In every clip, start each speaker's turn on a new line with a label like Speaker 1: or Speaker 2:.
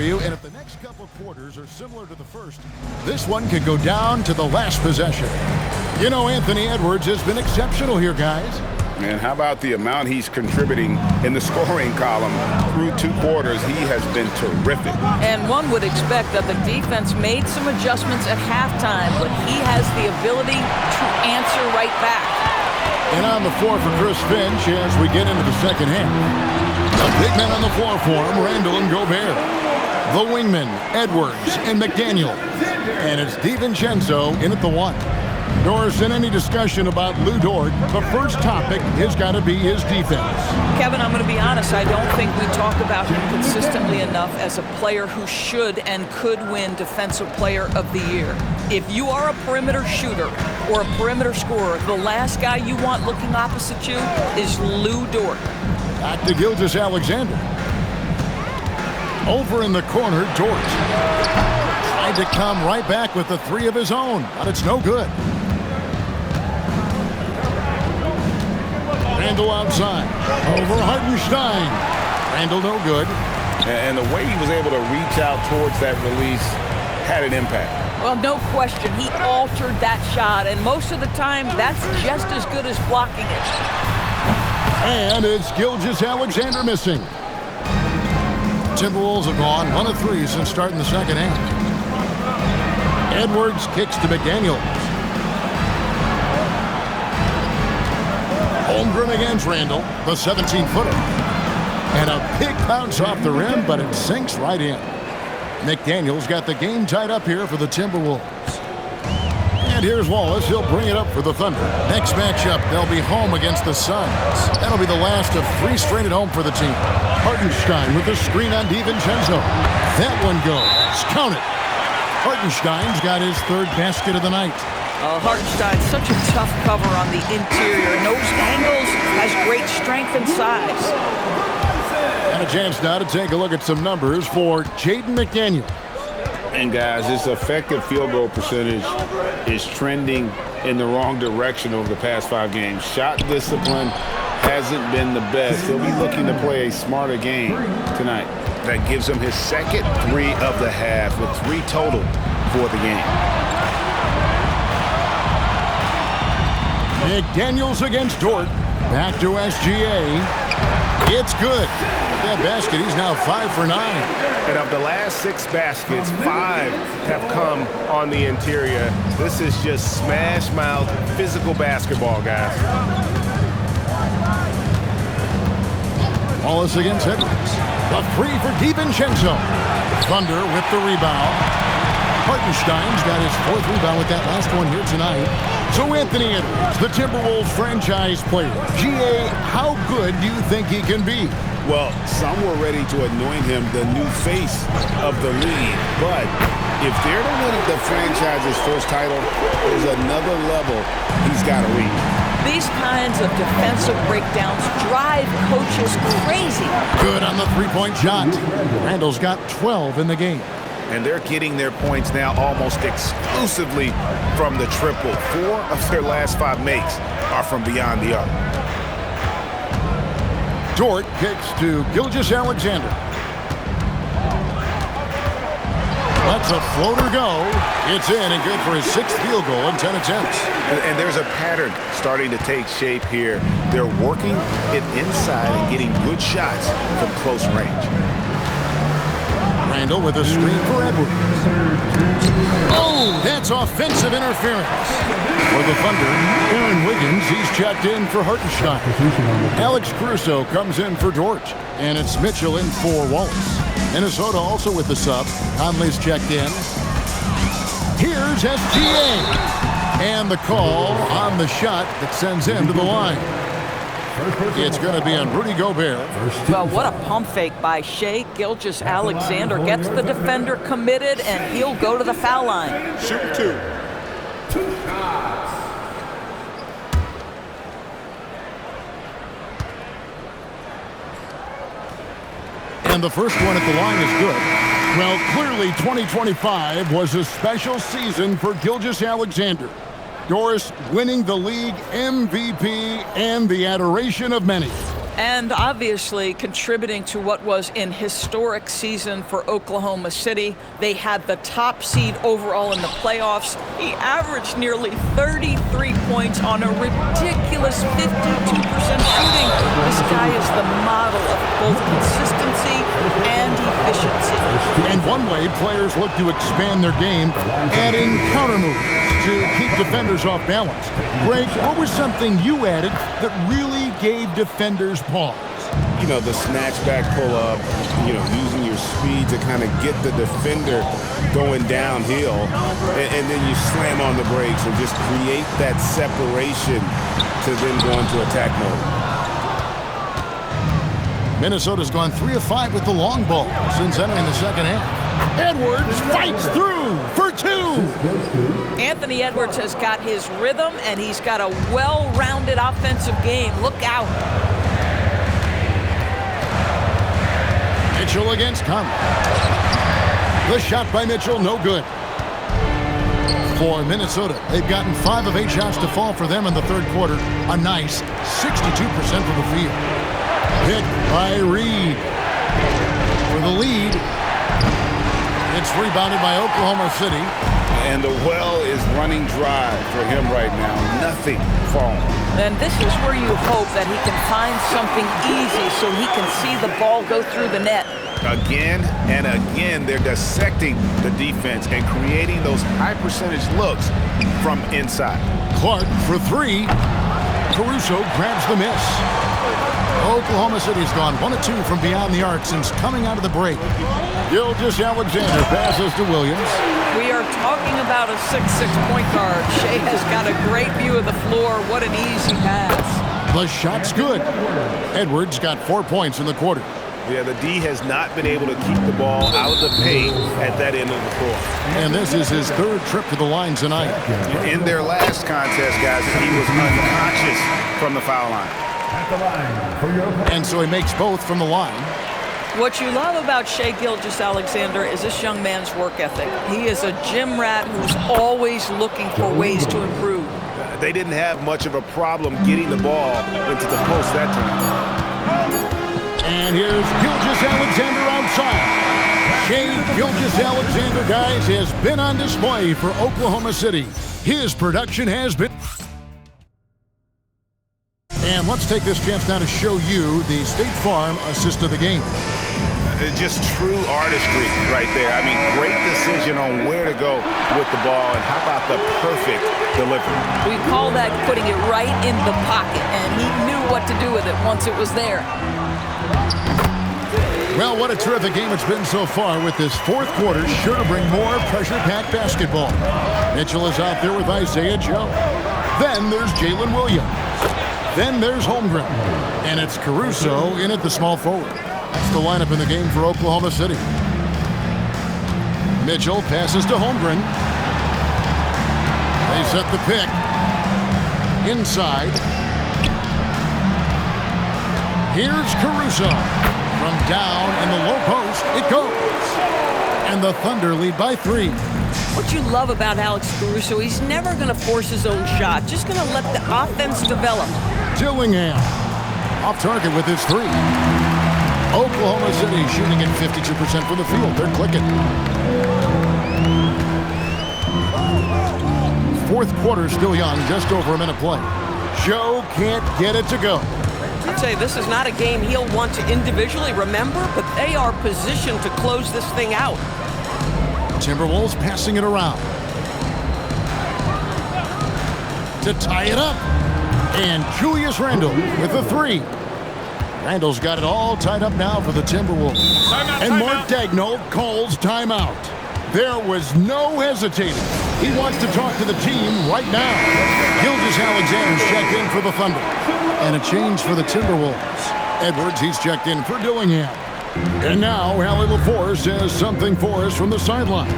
Speaker 1: You, and if the next couple quarters are similar to the first, this one could go down to the last possession. You know, Anthony Edwards has been exceptional here, guys.
Speaker 2: And how about the amount he's contributing in the scoring column through 2 quarters? He has been terrific.
Speaker 3: And one would expect that the defense made some adjustments at halftime, but he has the ability to answer right back.
Speaker 1: And on the floor for Chris Finch as we get into the second half. The big men on the floor for him, Randall and Gobert. The wingmen, Edwards and McDaniel. And it's DiVincenzo in at the 1. Doris, in any discussion about Lou Dort, the first topic has got to be his defense.
Speaker 3: Kevin, I'm going to be honest. I don't think we talk about him consistently enough as a player who should and could win Defensive Player of the Year. If you are a perimeter shooter or a perimeter scorer, the last guy you want looking opposite you is Lou Dort.
Speaker 1: Back to Gilgeous-Alexander. Over in the corner, Dort. Tried to come right back with the 3 of his own, but it's no good. Randall outside. Over Hartenstein. Randall no good.
Speaker 2: And the way he was able to reach out towards that release had an impact.
Speaker 3: Well, no question. He altered that shot, and most of the time, that's just as good as blocking it.
Speaker 1: And it's Gilgeous-Alexander missing. Timberwolves have gone 1 of 3 since starting the second half. Edwards kicks to McDaniel. Holmgren against Randall, the 17-footer. And a big bounce off the rim, but it sinks right in. McDaniel's got the game tied up here for the Timberwolves. And here's Wallace. He'll bring it up for the Thunder. Next matchup, they'll be home against the Suns. That'll be the last of 3 straight at home for the team. Hartenstein with the screen on DiVincenzo. That one goes. Count it. Hartenstein's got his 3rd basket of the night.
Speaker 3: Hartenstein, such a tough cover on the interior. And those angles has great strength and size.
Speaker 1: And a chance now to take a look at some numbers for Jaden McDaniel.
Speaker 2: And guys, his effective field goal percentage is trending in the wrong direction over the past 5 games. Shot discipline hasn't been the best. He'll be looking to play a smarter game tonight. That gives him his 2nd 3 of the half with 3 total for the game.
Speaker 1: McDaniels against Dort. Back to SGA. It's good. That basket, he's now 5 for 9.
Speaker 4: And of the last 6 baskets, 5 have come on the interior. This is just smash-mouth physical basketball, guys.
Speaker 1: Wallace against Edwards. The 3 for DiVincenzo. Thunder with the rebound. Hartenstein's got his 4th rebound with that last one here tonight. So Anthony Edwards, the Timberwolves franchise player. GA, how good do you think he can be?
Speaker 2: Well, some were ready to anoint him the new face of the league. But if they're to win the franchise's first title, there's another level he's got to reach.
Speaker 3: These kinds of defensive breakdowns drive coaches crazy.
Speaker 1: Good on the 3-point shot. Randall's got 12 in the game.
Speaker 2: And they're getting their points now almost exclusively from the triple. 4 of their last 5 makes are from beyond the arc.
Speaker 1: Dort kicks to Gilgeous-Alexander. Lets a floater go. It's in and good for his 6th field goal in 10 attempts.
Speaker 2: And there's a pattern starting to take shape here. They're working it inside and getting good shots from close range.
Speaker 1: Randall with a screen for Edwards. Oh, that's offensive interference. For the Thunder, Aaron Wiggins, he's checked in for Hartenstein. Alex Caruso comes in for Dort. And it's Mitchell in for Wallace. Minnesota also with the sub. Conley's checked in. Here's SGA. And the call on the shot that sends him to the line. It's going to be on Rudy Gobert.
Speaker 3: Well, what a pump fake by Shai Gilgeous-Alexander. Gets the defender committed, and he'll go to the foul line.
Speaker 4: Shoot 2.
Speaker 1: And the first one at the line is good. Well, clearly 2025 was a special season for Gilgeous-Alexander. Doris winning the league MVP and the adoration of many.
Speaker 3: And obviously contributing to what was an historic season for Oklahoma City. They had the top seed overall in the playoffs. He averaged nearly 33 points on a ridiculous 52% shooting. This guy is the model of both consistency and efficiency.
Speaker 1: And one way players look to expand their game, adding counter moves to keep defenders off balance. Greg, what was something you added that really gave defenders pause?
Speaker 2: You know, the snatch back pull-up, you know, using your speed to kind of get the defender going downhill, and then you slam on the brakes and just create that separation to then go into attack mode.
Speaker 1: Minnesota's gone 3 of 5 with the long ball since entering the second half. Edwards fights through for 2.
Speaker 3: Anthony Edwards has got his rhythm, and he's got a well-rounded offensive game. Look out.
Speaker 1: Mitchell against Conley. The shot by Mitchell, no good. For Minnesota, they've gotten 5 of 8 shots to fall for them in the third quarter. A nice 62% from the field. Picked by Reed for the lead. It's rebounded by Oklahoma City.
Speaker 2: And the well is running dry for him right now. Nothing falling.
Speaker 3: And this is where you hope that he can find something easy so he can see the ball go through the net.
Speaker 2: Again and again, they're dissecting the defense and creating those high-percentage looks from inside.
Speaker 1: Clark for 3. Caruso grabs the miss. Oklahoma City's gone 1 of 2 from beyond the arc since coming out of the break. Gilgeous-Alexander passes to Williams.
Speaker 3: We are talking about a 6'6" point guard. Shai has got a great view of the floor. What an easy pass.
Speaker 1: The shot's good. Edwards got 4 points in the quarter.
Speaker 2: Yeah, the D has not been able to keep the ball out of the paint at that end of the court.
Speaker 1: And this is his 3rd trip to the line tonight.
Speaker 2: In their last contest, guys, he was unconscious from the foul line.
Speaker 1: And so he makes both from the line.
Speaker 3: What you love about Shai Gilgeous-Alexander is this young man's work ethic. He is a gym rat who's always looking for ways to improve.
Speaker 2: They didn't have much of a problem getting the ball into the post that time.
Speaker 1: And here's Gilgeous-Alexander outside. Shai Gilgeous-Alexander, guys, has been on display for Oklahoma City. His production has been... And let's take this chance now to show you the State Farm assist of the game.
Speaker 2: Just true artistry right there. I mean, great decision on where to go with the ball, and how about the perfect delivery?
Speaker 3: We call that putting it right in the pocket, and he knew what to do with it once it was there.
Speaker 1: Well, what a terrific game it's been so far, with this 4th quarter sure to bring more pressure-packed basketball. Mitchell is out there with Isaiah Joe. Then there's Jalen Williams. Then there's Holmgren. And it's Caruso in at the small forward. That's the lineup in the game for Oklahoma City. Mitchell passes to Holmgren. They set the pick. Inside. Here's Caruso. From down in the low post, it goes. And the Thunder lead by 3.
Speaker 3: What you love about Alex Caruso, he's never going to force his own shot. Just going to let the offense develop.
Speaker 1: Dillingham off target with his 3. Oklahoma City shooting at 52% from the field. They're clicking. 4th quarter still young, just over a minute play. Joe can't get it to go.
Speaker 5: I'd say this is not a game he'll want to individually remember, but they are positioned to close this thing out.
Speaker 1: Timberwolves passing it around to tie it up. And Julius Randle with the 3. Randle's got it all tied up now for the Timberwolves. And Mark Daigneault calls timeout. There was no hesitating. He wants to talk to the team right now. Gilgeous-Alexander's checked in for the Thunder. And a change for the Timberwolves. Edwards, he's checked in for Dillingham. And now, Allie LaForce has something for us from the sideline.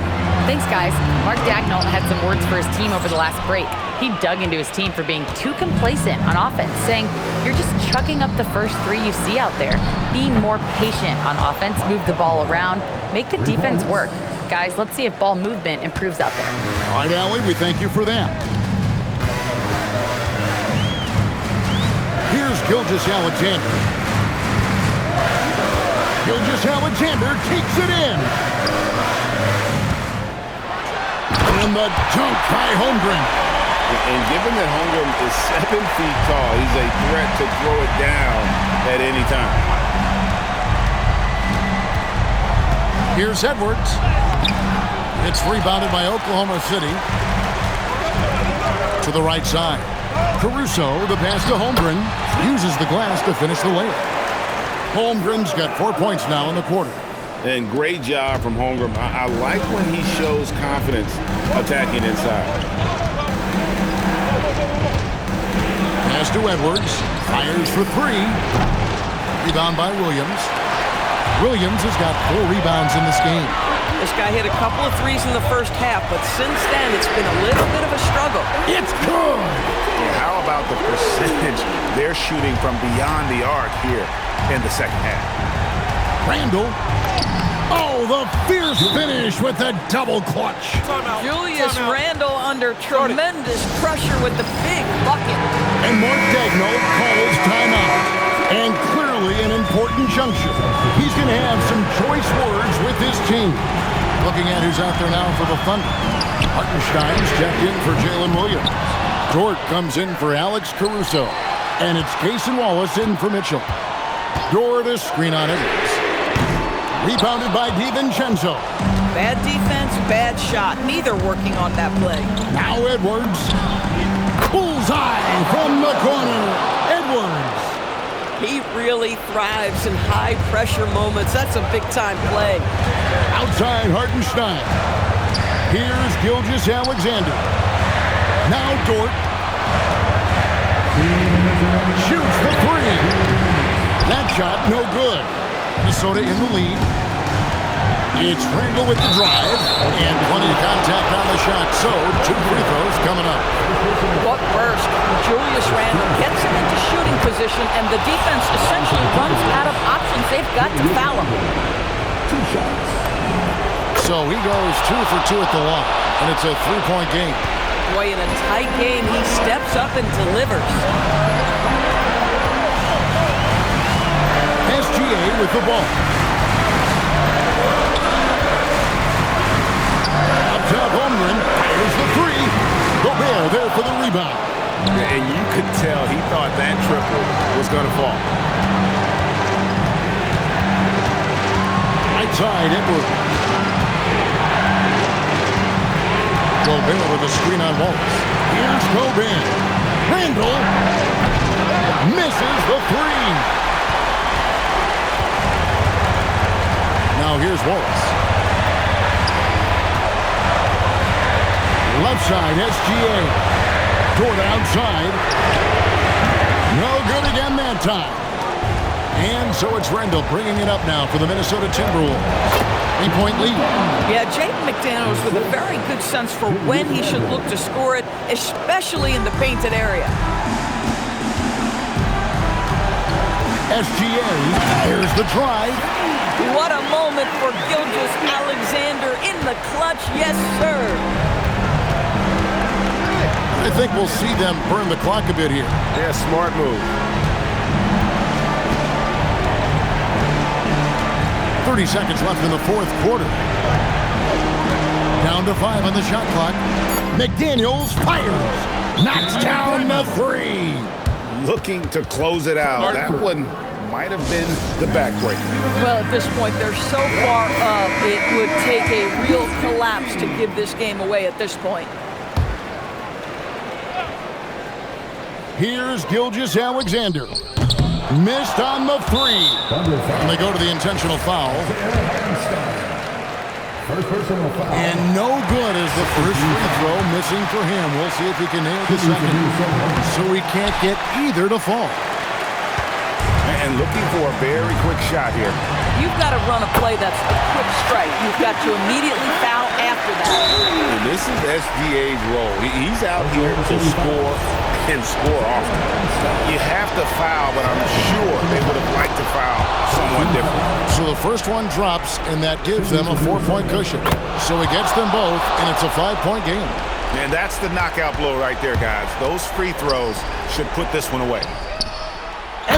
Speaker 6: Thanks, guys. Mark Daigneault had some words for his team over the last break. He dug into his team for being too complacent on offense, saying, "You're just chucking up the first 3 you see out there. Be more patient on offense, move the ball around, make the defense work." Guys, let's see if ball movement improves out there.
Speaker 1: All right, Allie, we thank you for that. Here's Gilgeous-Alexander. Gilgeous-Alexander takes it in. And the dunk by Holmgren.
Speaker 2: And given that Holmgren is 7 feet tall, he's a threat to throw it down at any time.
Speaker 1: Here's Edwards. It's rebounded by Oklahoma City. To the right side. Caruso, the pass to Holmgren, uses the glass to finish the layup. Holmgren's got 4 points now in the quarter.
Speaker 2: And great job from Holmgren. I like when he shows confidence attacking inside.
Speaker 1: Pass to Edwards. Fires for 3. Rebound by Williams. Williams has got 4 rebounds in this game.
Speaker 5: This guy hit a couple of threes in the first half, but since then it's been a little bit of a struggle.
Speaker 1: It's good.
Speaker 4: How about the percentage they're shooting from beyond the arc here in the second half?
Speaker 1: Randall. Oh, the fierce finish with the double clutch.
Speaker 3: Julius Randle under tremendous pressure with the big bucket.
Speaker 1: And Mark Daigneault calls timeout. And clearly an important juncture. He's going to have some choice words with his team. Looking at who's out there now for the Thunder. Hartenstein's checked in for Jalen Williams. Dort comes in for Alex Caruso. And it's Cason Wallace in for Mitchell. Dort a screen on Edwards. Rebounded by DiVincenzo.
Speaker 3: Bad defense, bad shot. Neither working on that play.
Speaker 1: Now Edwards. Bullseye from the corner. Edwards.
Speaker 5: He really thrives in high-pressure moments. That's a big-time play.
Speaker 1: Outside Hartenstein. Here's Gilgeous-Alexander. Now Dort. Shoots the 3. That shot no good. Minnesota in the lead. It's Randall with the drive. And plenty of contact on the shot. So 2 free throws coming up.
Speaker 3: What burst. Julius Randle gets him into shooting position, and the defense essentially runs out of options. They've got to foul him.
Speaker 1: 2 shots. So he goes 2 for 2 at the line, and it's a 3-point game.
Speaker 3: Boy, in a tight game, he steps up and delivers.
Speaker 1: SGA with the ball. Up top, Holmgren fires the 3. Gobert there for the rebound.
Speaker 4: And you could tell he thought that triple was going to fall.
Speaker 1: Right side, Edwards. Gobert with a screen on Wallace. Here's Gobert. Randall misses the 3. Now here's Wallace. Left side, SGA. Dort outside. No good again that time. And so it's Randall bringing it up now for the Minnesota Timberwolves. 3-point lead.
Speaker 3: Yeah, Jaden McDaniels with a very good sense for when he should look to score it, especially in the painted area.
Speaker 1: SGA, here's the drive.
Speaker 3: What a moment for Gilgeous-Alexander in the clutch. Yes, sir.
Speaker 1: I think we'll see them burn the clock a bit here.
Speaker 4: Yeah, smart move.
Speaker 1: 30 seconds left in the 4th quarter. Down to 5 on the shot clock. McDaniels fires. Knocks down the 3.
Speaker 2: Looking to close it out. That one might have been the backbreaker.
Speaker 3: Well, at this point, they're so far up, it would take a real collapse to give this game away at this point.
Speaker 1: Here's Gilgeous-Alexander. Missed on the 3. And they go to the intentional foul. And no good is the first free throw missing for him. We'll see if he can nail the second. So he can't get either to fall.
Speaker 2: And looking for a very quick shot here.
Speaker 3: You've got to run a play that's a quick strike. You've got to immediately foul after that.
Speaker 2: And this is SGA's role. He's out here to score and score often. You have to foul, but I'm sure they would have liked to foul someone different.
Speaker 1: So the first one drops, and that gives them a 4-point cushion. So he gets them both, and it's a 5-point game.
Speaker 4: And that's the knockout blow right there, guys. Those free throws should put this one away.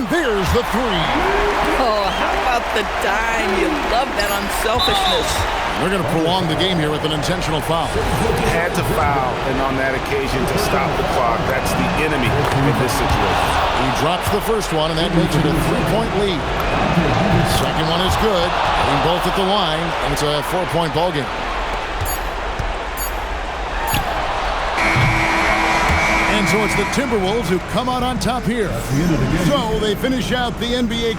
Speaker 1: And there's the three.
Speaker 3: Oh, how about the dime? You love that unselfishness.
Speaker 1: They're going to prolong the game here with an intentional foul.
Speaker 2: Had to foul, and on that occasion to stop the clock. That's the enemy in this situation.
Speaker 1: He drops the first one, and that makes it a 3-point lead. Second one is good. Hitting both at the line, and it's a 4-point ball game. And so it's the Timberwolves who come out on top here. So they finish out the NBA